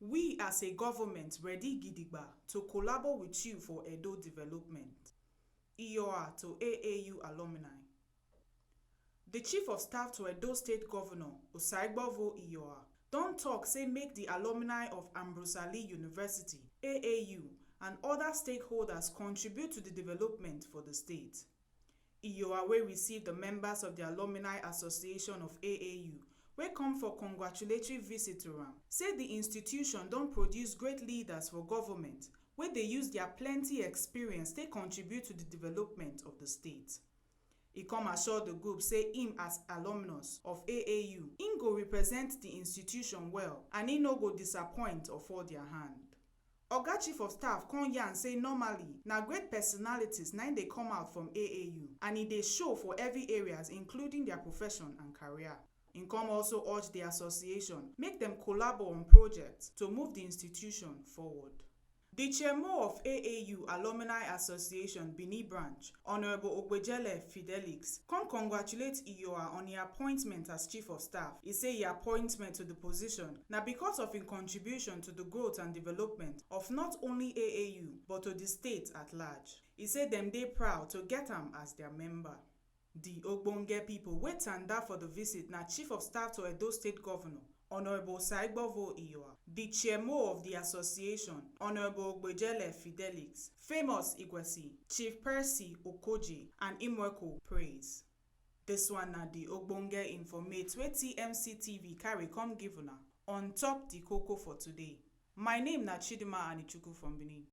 We as a government ready Gidigba to collabo with you for Edo development. Iyoha to AAU Alumni. The Chief of Staff to Edo State Governor Iyoha don talk say make the alumni of Ambrose Ali University, AAU, and other stakeholders contribute to the development for the state. Iyoha wey receive the members of the Alumni Association of AAU wey come for congratulatory visit to am, say the institution don produce great leaders for government wey dey use their plenty experience take contribute to the development of the state. E come assure the group say him as alumnus of AAU, him go represent the institution well and he no go disappoint or fall their hand. Oga Chief of Staff come yarn say normally na great personalities na dey come out from AAU and e dey show for every areas including their profession and career. Im come also urge the association make them collabo on projects to move the institution forward. The chairman of AAU Alumni Association Benin Branch, Honorable Ogbejele Fidelix, come congratulate Iyoha on his appointment as Chief of Staff. He say his appointment to the position na because of his contribution to the growth and development of not only AAU but to the state at large. He say dem dey proud to get am as their member. The ogbonge people wey tanda for the visit na Chief of Staff to Edo State Governor Honorable Iyoha, the chairman of the association Honorable Ogbejele Fidelix, famous Igwesi, Chief Percy Okoje, and Imweko Praise. This one na the ogbonge informate wey TMC TV carry come give una on top the koko for today. My name na Chidima Anichukwu from Benin.